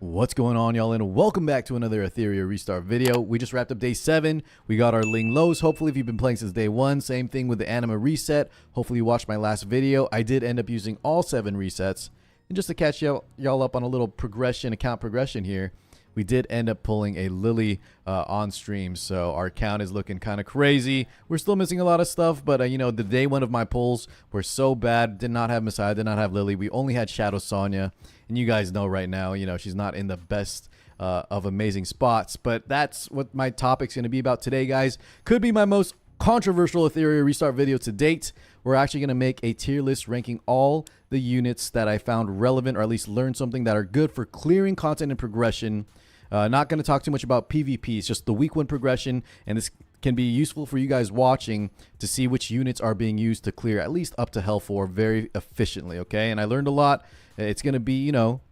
What's going on, y'all, and welcome back to another Etheria restart video. We just wrapped up day 7. We got our Ling lows. Hopefully, if you've been playing since day 1, same thing with the anima reset. Hopefully you watched my last video. I did end up using all 7 resets. And just to catch y'all up on a little account progression here, we did end up pulling a Lily on stream, so our account is looking kind of crazy. We're still missing a lot of stuff, but you know, the day 1 of my pulls were so bad. Did not have Messiah, did not have Lily. We only had Shadow Sonya, and you guys know right now, you know, she's not in the best of amazing spots. But that's what my topic's going to be about today, guys. Could be my most controversial Etheria restart video to date. We're actually going to make a tier list ranking all the units that I found relevant, or at least learned something, that are good for clearing content and progression. Not going to talk too much about PvP. It's just the week 1 progression, and this can be useful for you guys watching to see which units are being used to clear at least up to Hell 4 very efficiently, okay? And I learned a lot. It's going to be, you know,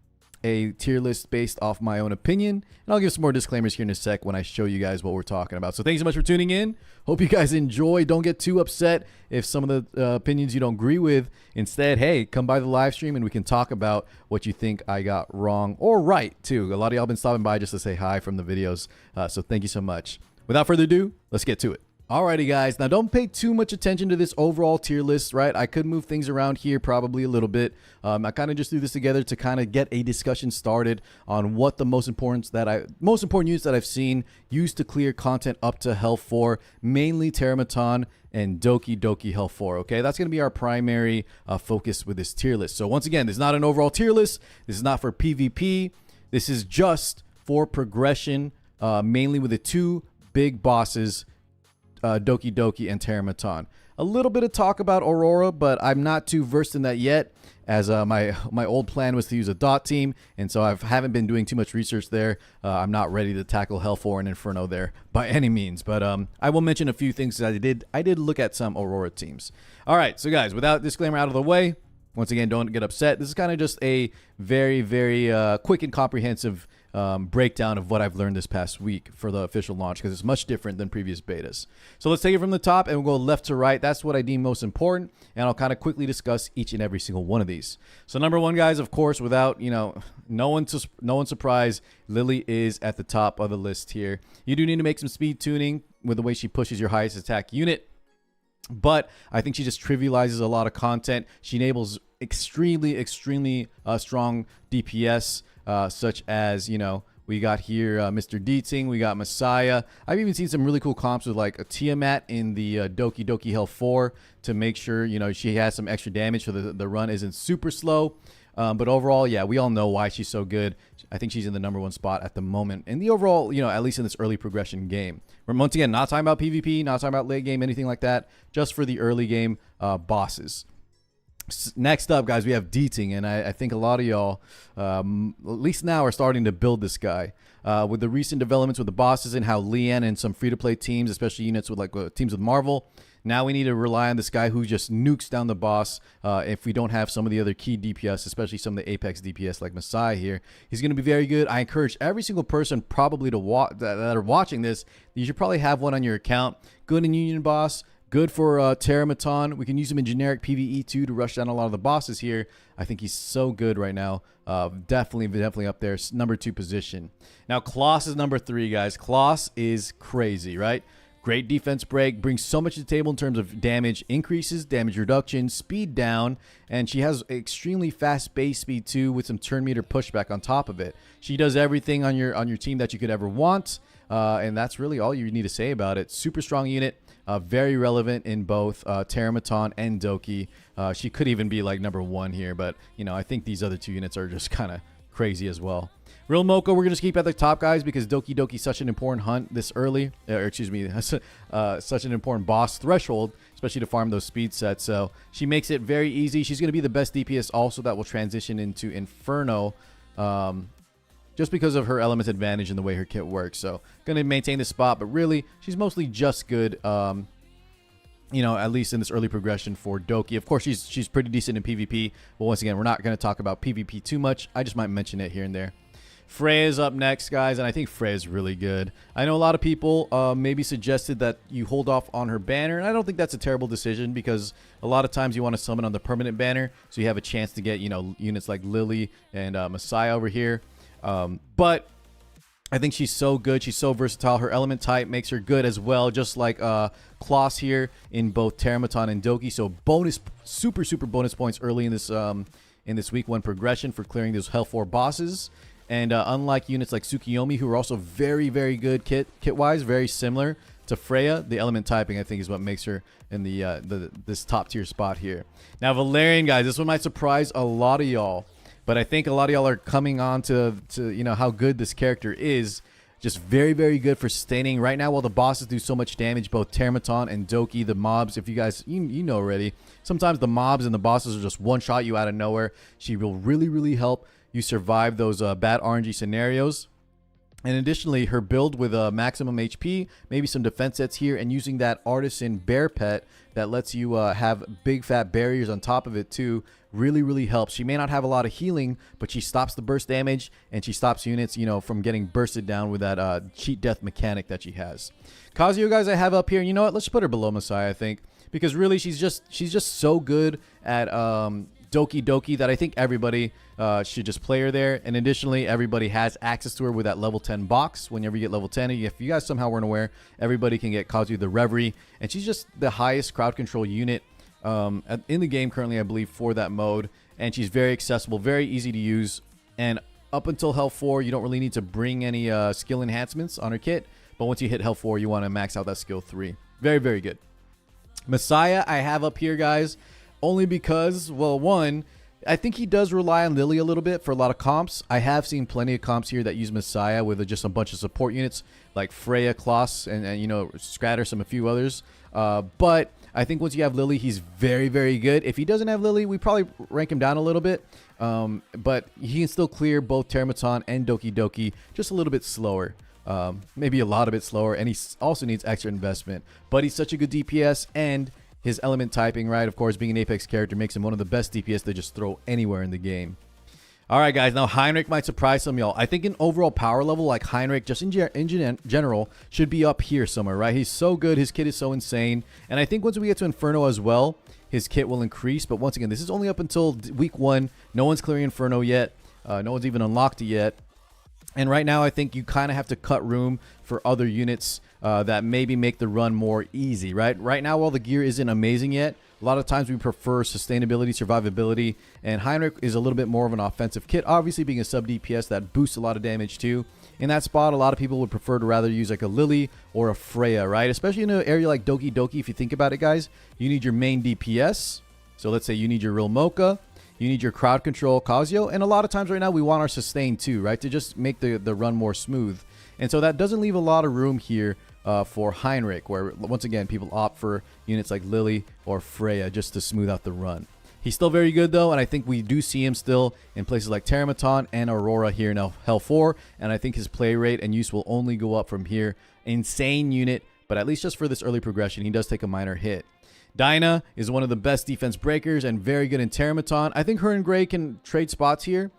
a tier list based off my own opinion, and I'll give some more disclaimers here in a sec when I show you guys what we're talking about. So thanks so much for tuning in. Hope you guys enjoy. Don't get too upset if some of the opinions you don't agree with. Instead, hey, come by the live stream and we can talk about what you think I got wrong or right too. A lot of y'all been stopping by just to say hi from the videos, so thank you so much. Without further ado, let's get to it. Alrighty, guys, now don't pay too much attention to this overall tier list, right? I could move things around here probably a little bit. I kind of just threw this together to kind of get a discussion started on what the most important units that I've seen used to clear content up to Hell 4, mainly Teramaton and Doki Doki Hell 4, okay? That's going to be our primary focus with this tier list. So once again, this is not an overall tier list. This is not for PvP. This is just for progression, mainly with the 2 big bosses, Doki Doki and Teramaton. A little bit of talk about Aurora, but I'm not too versed in that yet, as my old plan was to use a dot team, and so I haven't been doing too much research there. I'm not ready to tackle Hell 4 and Inferno there by any means, but I will mention a few things that I did look at some Aurora teams. All right, so guys, without disclaimer out of the way, once again, don't get upset. This is kind of just a very, very quick and comprehensive breakdown of what I've learned this past week for the official launch, because it's much different than previous betas. So let's take it from the top and we'll go left to right. That's what I deem most important, and I'll kind of quickly discuss each and every single one of these. So number 1, guys, of course, without, you know, no one's surprised, Lily is at the top of the list here. You do need to make some speed tuning with the way she pushes your highest attack unit, but I think she just trivializes a lot of content. She enables extremely strong DPS, such as, you know, we got here Mr. Deeting, we got Messiah. I've even seen some really cool comps with like a Tiamat in the Doki Doki Hell 4 to make sure, you know, she has some extra damage so the run isn't super slow. But overall, yeah, we all know why she's so good. I think she's in the number 1 spot at the moment in the overall, you know, at least in this early progression game. We're once again not talking about PvP, not talking about late game, anything like that, just for the early game bosses. Next up, guys, we have Deeting, and I think a lot of y'all, at least now, are starting to build this guy. With the recent developments with the bosses and how Lian and some free-to-play teams, especially units with like teams with Marvel, now we need to rely on this guy who just nukes down the boss. If we don't have some of the other key DPS, especially some of the Apex DPS like Messiah here, he's going to be very good. I encourage every single person probably to that are watching this, you should probably have one on your account. Good in Union Boss. Good for Teramaton. We can use him in generic PvE too to rush down a lot of the bosses here. I think he's so good right now. Definitely up there. Number 2 position. Now, Kloss is number 3, guys. Kloss is crazy, right? Great defense break. Brings so much to the table in terms of damage increases, damage reduction, speed down, and she has extremely fast base speed too with some turn meter pushback on top of it. She does everything on your team that you could ever want, and that's really all you need to say about it. Super strong unit. Very relevant in both Teramaton and Doki. She could even be like number 1 here, but you know, I think these other 2 units are just kind of crazy as well. Real Moko, we're gonna keep at the top, guys, because Doki Doki is such an important hunt this early, or excuse me, such an important boss threshold, especially to farm those speed sets. So she makes it very easy. She's gonna be the best DPS also that will transition into Inferno. Just because of her element advantage and the way her kit works. So going to maintain this spot, but really she's mostly just good, you know, at least in this early progression for Doki. Of course, she's pretty decent in PvP, but once again, we're not going to talk about PvP too much. I just might mention it here and there. Freya's up next, guys, and I think Freya's really good. I know a lot of people maybe suggested that you hold off on her banner, and I don't think that's a terrible decision because a lot of times you want to summon on the permanent banner so you have a chance to get, you know, units like Lily and Messiah over here. But I think she's so good. She's so versatile. Her element type makes her good as well, just like Kloss here in both Teramaton and Doki. So bonus, super bonus points early in this week 1 progression for clearing those Hell 4 bosses. And unlike units like Tsukiyomi, who are also very good kit-wise, very similar to Freya, the element typing I think is what makes her in this top tier spot here. Now Valerian, guys, this one might surprise a lot of y'all. But I think a lot of y'all are coming on to you know how good this character is. Just very good for sustaining. Right now, while the bosses do so much damage, both Teramaton and Doki, the mobs, if you guys, you know already, sometimes the mobs and the bosses are just one-shot you out of nowhere. She will really help you survive those bad RNG scenarios. And additionally, her build with maximum HP, maybe some defense sets here, and using that artisan bear pet that lets you have big fat barriers on top of it too, really helps. She may not have a lot of healing, but she stops the burst damage and she stops units, you know, from getting bursted down with that cheat death mechanic that she has. Kazuyo, guys, I have up here. You know what? Let's put her below Messiah, I think, because really she's just so good at Doki that I think everybody should just play her there. And additionally, everybody has access to her with that level 10 box. Whenever you get level 10, if you guys somehow weren't aware, everybody can get Kazuyo the Reverie, and she's just the highest crowd control unit in the game currently, I believe, for that mode. And she's very accessible, very easy to use. And up until Hell 4, you don't really need to bring any skill enhancements on her kit. But once you hit Hell 4, you want to max out that skill 3. Very good. Messiah, I have up here, guys, only because, well, one, I think he does rely on Lily a little bit for a lot of comps. I have seen plenty of comps here that use Messiah with just a bunch of support units like Freya, Kloss, and you know, Scratter, a few others. But I think once you have Lily, he's very good. If he doesn't have Lily, we probably rank him down a little bit. But he can still clear both Teramaton and Doki just a little bit slower. Maybe a lot of it slower, and he also needs extra investment. But he's such a good DPS, and his element typing, right, of course, being an Apex character, makes him one of the best DPS to just throw anywhere in the game. All right, guys, now Heinrich might surprise some of y'all. I think in overall power level, like Heinrich, just in general, should be up here somewhere, right? He's so good. His kit is so insane. And I think once we get to Inferno as well, his kit will increase. But once again, this is only up until week 1. No one's clearing Inferno yet. No one's even unlocked it yet. And right now, I think you kind of have to cut room for other units that maybe make the run more easy, right? Right now, while the gear isn't amazing yet, a lot of times we prefer sustainability, survivability, and Heinrich is a little bit more of an offensive kit, obviously being a sub DPS that boosts a lot of damage too. In that spot, a lot of people would prefer to rather use like a Lily or a Freya, right? Especially in an area like Doki, if you think about it, guys, you need your main DPS. So let's say you need your real Mocha, you need your crowd control Kazuyo, and a lot of times right now we want our sustain too, right? To just make the run more smooth. And so that doesn't leave a lot of room here for Heinrich, where once again people opt for units like Lily or Freya just to smooth out the run. He's still very good though, and I think we do see him still in places like Teramaton and Aurora here in Hell 4, and I think his play rate and use will only go up from here. Insane unit, but at least just for this early progression, he does take a minor hit. Dinah is one of the best defense breakers and very good in Teramaton. I think her and Gray can trade spots here.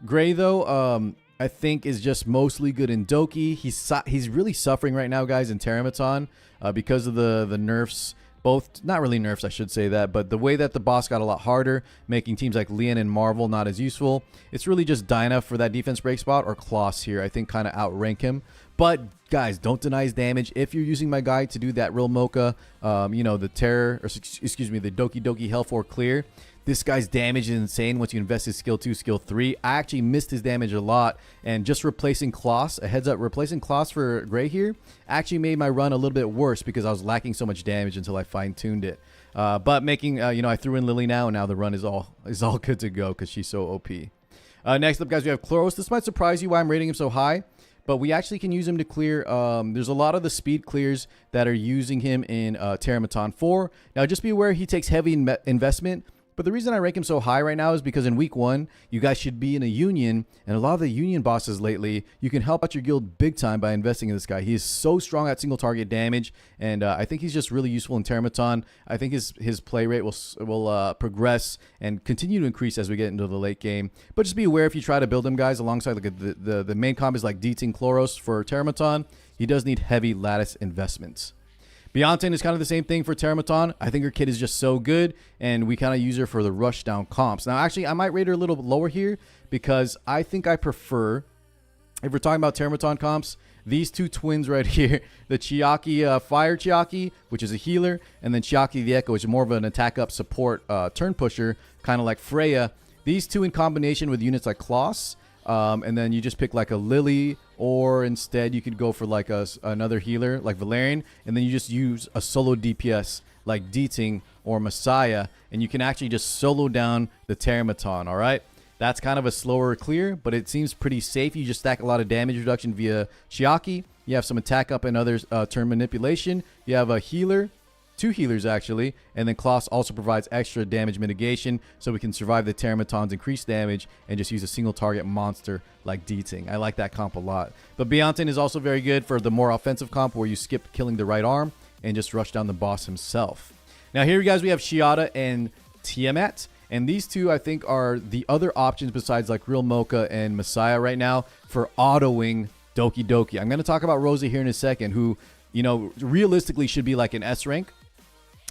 Gray though, I think is just mostly good in Doki. He's really suffering right now, guys, in Teramaton because of the nerfs. Both, not really nerfs, I should say that, but the way that the boss got a lot harder, making teams like Leon and Marvel not as useful. It's really just Dinah for that defense break spot, or Kloss here, I think, kind of outrank him. But guys, don't deny his damage. If you're using my guide to do that real Mocha, you know, the Terror, or excuse me, the Doki Hell 4 clear, this guy's damage is insane once you invest his skill 2, skill 3. I actually missed his damage a lot, and just replacing Kloss, a heads up, replacing Kloss for Gray here actually made my run a little bit worse because I was lacking so much damage until I fine-tuned it. But making, you know, I threw in Lily now, and now the run is all good to go because she's so OP. Next up, guys, we have Chloros. This might surprise you why I'm rating him so high, but we actually can use him to clear. There's a lot of the speed clears that are using him in Teramaton 4. Now, just be aware he takes heavy investment. But the reason I rank him so high right now is because in week 1, you guys should be in a union, and a lot of the union bosses lately, you can help out your guild big time by investing in this guy. He is so strong at single target damage, and I think he's just really useful in Teramaton. I think his play rate will progress and continue to increase as we get into the late game. But just be aware if you try to build him, guys, alongside like the main comp is like D-Ting Chloros for Teramaton, he does need heavy lattice investments. Beyonce is kind of the same thing for Teramaton. I think her kit is just so good, and we kind of use her for the rush down comps. Now, actually, I might rate her a little bit lower here because I think I prefer If we're talking about Termaton comps, these two twins right here, the Chiaki Fire Chiaki, which is a healer, and then Chiaki the Echo, which is more of an attack up support turn pusher, kind of like Freya. These two in combination with units like Kloss, and then you just pick like a Lily, or instead you could go for like another healer like Valerian, and then you just use a solo DPS like Deeting or Messiah, and you can actually just solo down the Termaton, all right? That's kind of a slower clear, but it seems pretty safe. You just stack a lot of damage reduction via Chiaki. You have some attack up and other turn manipulation. You have a healer, 2 healers actually, and then Kloss also provides extra damage mitigation, so we can survive the Termaton's increased damage and just use a single target monster like Deeting. I like that comp a lot. But Beyontin is also very good for the more offensive comp where you skip killing the right arm and just rush down the boss himself. Now here, you guys, we have Shiata and Tiamat. And these two, I think, are the other options besides like Real Mocha and Messiah right now for autoing Doki Doki. I'm going to talk about Rosa here in a second, who, you know, realistically should be like an S rank.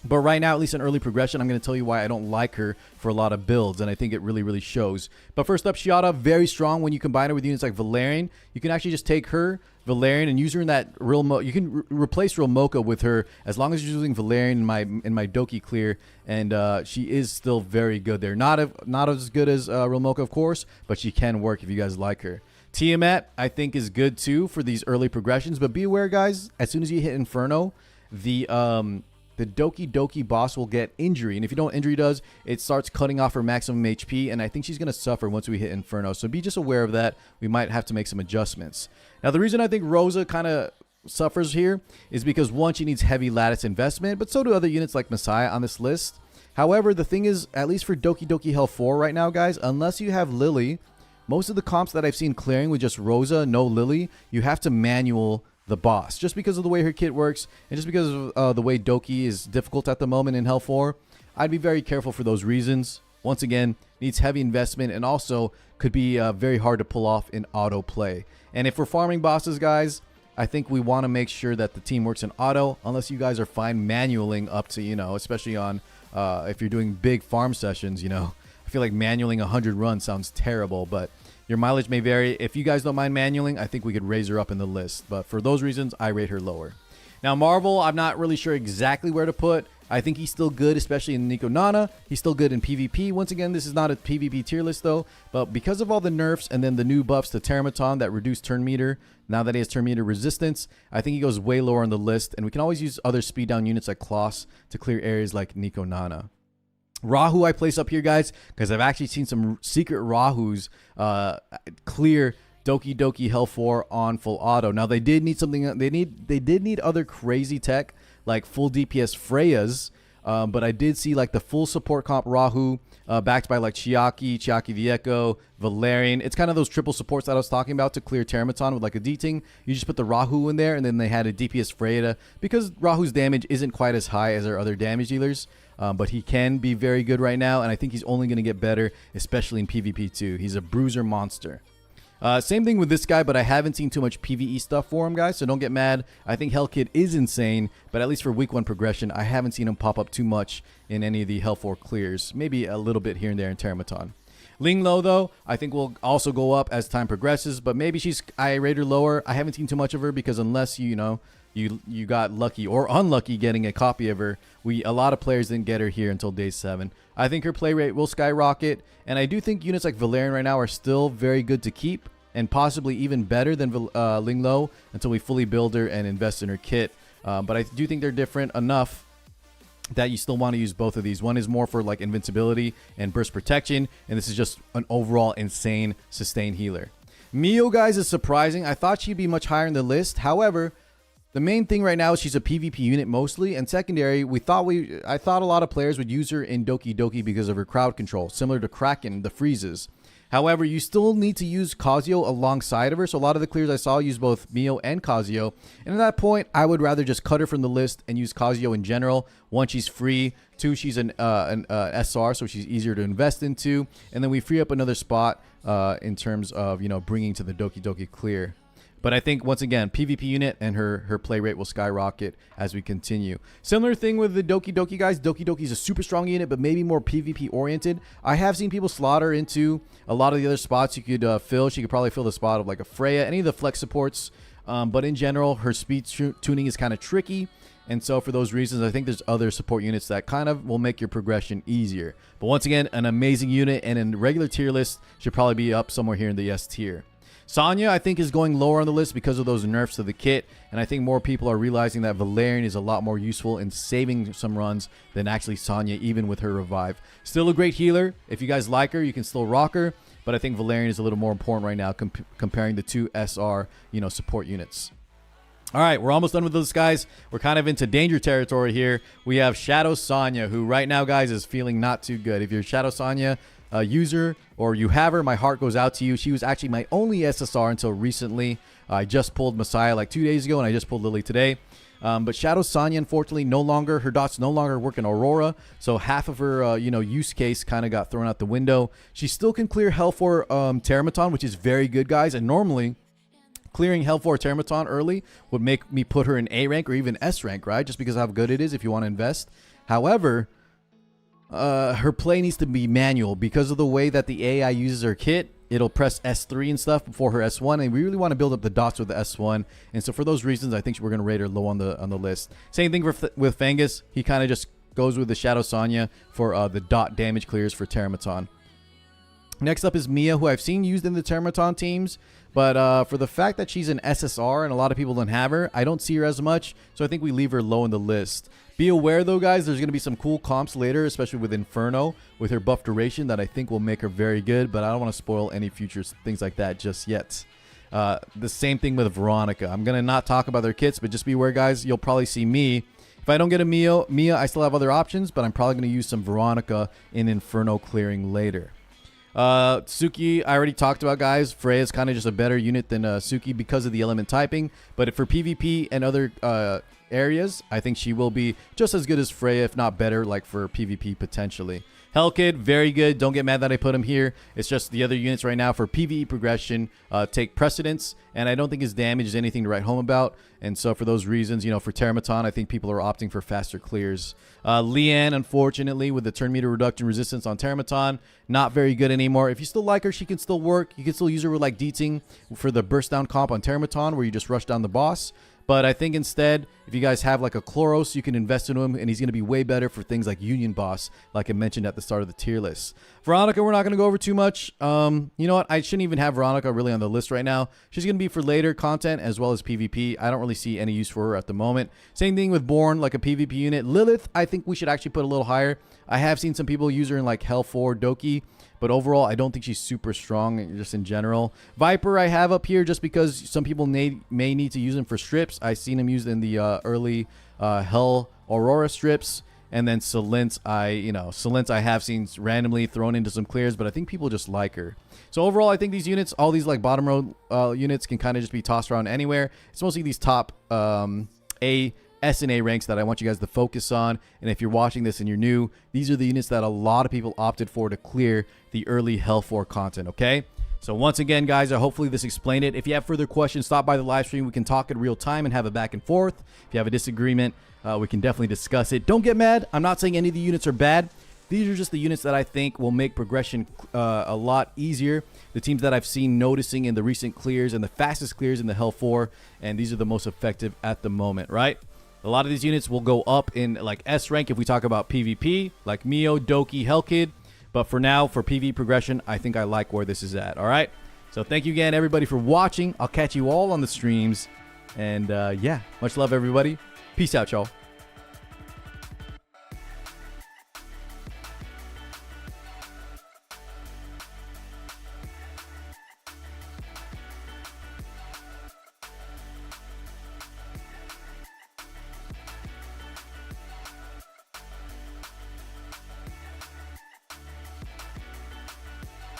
But right now, at least in early progression, I'm going to tell you why I don't like her for a lot of builds, and I think it really, really shows. But first up, Shiata, very strong when you combine her with units like Valerian. You can actually just take her, Valerian, and use her in that Real Mocha. You can replace Real Mocha with her as long as you're using Valerian in my Doki clear, and she is still very good there. Not as good as Real Mocha, of course, but she can work if you guys like her. Tiamat, I think, is good too for these early progressions, but be aware, guys, as soon as you hit Inferno, the Doki Doki boss will get injury, and if you don't injury does, it starts cutting off her maximum HP, and I think she's going to suffer once we hit Inferno, so be just aware of that. We might have to make some adjustments. Now, the reason I think Rosa kind of suffers here is because, one, she needs heavy lattice investment, but so do other units like Messiah on this list. However, the thing is, at least for Doki Doki Hell 4 right now, guys, unless you have Lily, most of the comps that I've seen clearing with just Rosa, no Lily, you have to manual the boss, just because of the way her kit works, and just because of the way Doki is difficult at the moment in Hell 4. I'd be very careful for those reasons. Once again, needs heavy investment, and also could be very hard to pull off in auto play. And if we're farming bosses, guys, I think we want to make sure that the team works in auto, unless you guys are fine manualing up to, you know, especially on if you're doing big farm sessions, you know. I feel like manualing 100 runs sounds terrible, but your mileage may vary. If you guys don't mind manualing, I think we could raise her up in the list. But for those reasons, I rate her lower. Now, Marvel, I'm not really sure exactly where to put. I think he's still good, especially in Nico Nana. He's still good in PvP. Once again, this is not a PvP tier list, though. But because of all the nerfs and then the new buffs to Termaton that reduce turn meter, now that he has turn meter resistance, I think he goes way lower on the list. And we can always use other speed down units like Kloss to clear areas like Nico Nana. Rahu I place up here, guys, because I've actually seen some secret Rahus clear Doki Doki Hell 4 on full auto. Now they did need something. They did need other crazy tech like full DPS Freyas, but I did see like the full support comp Rahu backed by like Chiaki the Echo, Valerian. It's kind of those triple supports that I was talking about to clear Termaton with like a Deeting. You just put the Rahu in there, and then they had a DPS Freya because Rahu's damage isn't quite as high as our other damage dealers. But he can be very good right now, and I think he's only going to get better, especially in PvP too. He's a bruiser monster. Same thing with this guy, but I haven't seen too much PvE stuff for him, guys, so don't get mad. I think Hellkid is insane, but at least for week 1 progression, I haven't seen him pop up too much in any of the Hell 4 clears. Maybe a little bit here and there in Termaton. Linglo, though, I think will also go up as time progresses, but maybe I rate her lower. I haven't seen too much of her because unless you got lucky or unlucky getting a copy of her, a lot of players didn't get her here until day 7. I think her play rate will skyrocket, and I do think units like Valerian right now are still very good to keep, and possibly even better than Linglo until we fully build her and invest in her kit. But I do think they're different enough that you still want to use both of these. One is more for like invincibility and burst protection, and this is just an overall insane sustain healer. Mio, guys, is surprising. I thought she'd be much higher in the list. However, the main thing right now is she's a PvP unit mostly, and secondary, I thought a lot of players would use her in Doki Doki because of her crowd control, similar to Kraken, the freezes. However, you still need to use Kazuyo alongside of her, so a lot of the clears I saw use both Mio and Kazuyo, and at that point, I would rather just cut her from the list and use Kazuyo in general. 1, she's free. 2, she's an SR, so she's easier to invest into, and then we free up another spot in terms of, bringing to the Doki Doki clear. But I think, once again, PvP unit and her play rate will skyrocket as we continue. Similar thing with the Doki Doki guys. Doki Doki is a super strong unit, but maybe more PvP oriented. I have seen people slaughter into a lot of the other spots you could fill. She could probably fill the spot of like a Freya, any of the flex supports. But in general, her speed tuning is kind of tricky. And so for those reasons, I think there's other support units that kind of will make your progression easier. But once again, an amazing unit, and in regular tier list should probably be up somewhere here in the S tier. Sonya, I think, is going lower on the list because of those nerfs to the kit, and I think more people are realizing that Valerian is a lot more useful in saving some runs than actually Sonya, even with her revive. Still a great healer. If you guys like her, you can still rock her, but I think Valerian is a little more important right now comparing the two SR, support units. All right, we're almost done with those guys. We're kind of into danger territory here. We have Shadow Sonya, who right now, guys, is feeling not too good. If you're Shadow Sonya user or you have her, my heart goes out to you. She was actually my only SSR until recently. I just pulled Messiah like 2 days ago, and I just pulled Lily today. But Shadow Sonya, unfortunately, her dots no longer work in Aurora, so half of her use case kind of got thrown out the window. She still can clear Hell for Teramaton, which is very good, guys, and normally clearing Hell for Teramaton early would make me put her in A rank or even S rank, right? Just because of how good it is if you want to invest. However, her play needs to be manual because of the way that the AI uses her kit. It'll press S3 and stuff before her S1, and we really want to build up the dots with the S1. And so for those reasons, I think we're going to rate her low on the list. Same thing with Fangus. He kind of just goes with the Shadow Sonya for the dot damage clears for Teramaton. Next up is Mia, who I've seen used in the Teramaton teams, but for the fact that she's an SSR and a lot of people don't have her, I don't see her as much, so I think we leave her low in the list. Be aware, though, guys, there's going to be some cool comps later, especially with Inferno, with her buff duration that I think will make her very good, but I don't want to spoil any future things like that just yet. The same thing with Veronica. I'm going to not talk about their kits, but just be aware, guys, you'll probably see me. If I don't get a Mia, I still have other options, but I'm probably going to use some Veronica in Inferno clearing later. Suki, I already talked about, guys. Freya is kind of just a better unit than Suki because of the element typing, but for PvP and other areas, I think she will be just as good as Freya, if not better, like for PvP potentially. Hellkid, very good. Don't get mad that I put him here. It's just the other units right now for PvE progression take precedence, and I don't think his damage is anything to write home about. And so for those reasons, for Teramaton, I think people are opting for faster clears. Leanne, unfortunately, with the turn meter reduction resistance on Teramaton, not very good anymore. If you still like her, she can still work. You can still use her with like Deeting for the burst down comp on Teramaton, where you just rush down the boss. But I think instead, if you guys have like a Chloros, you can invest in him, and he's going to be way better for things like Union Boss, like I mentioned at the start of the tier list. Veronica, we're not going to go over too much. You know what? I shouldn't even have Veronica really on the list right now. She's going to be for later content as well as PvP. I don't really see any use for her at the moment. Same thing with Born, like a PvP unit. Lilith, I think we should actually put a little higher. I have seen some people use her in like Hell 4 Doki, but overall, I don't think she's super strong just in general. Viper, I have up here just because some people may need to use him for strips. I've seen him used in the early Hell Aurora strips. And then Silence, Silence I have seen randomly thrown into some clears, but I think people just like her. So overall, I think these units, all these like bottom row units can kind of just be tossed around anywhere. It's mostly these top S and A ranks that I want you guys to focus on. And if you're watching this and you're new, these are the units that a lot of people opted for to clear the early Hell 4 content, okay? So once again, guys, hopefully this explained it. If you have further questions, stop by the live stream. We can talk in real time and have a back and forth. If you have a disagreement, we can definitely discuss it. Don't get mad. I'm not saying any of the units are bad. These are just the units that I think will make progression a lot easier. The teams that I've seen noticing in the recent clears and the fastest clears in the Hell 4, and these are the most effective at the moment, right? A lot of these units will go up in like S rank if we talk about PvP, like Mio, Doki, Hellkid. But for now, for PvE progression, I think I like where this is at, all right? So thank you again, everybody, for watching. I'll catch you all on the streams. And yeah, much love, everybody. Peace out, y'all.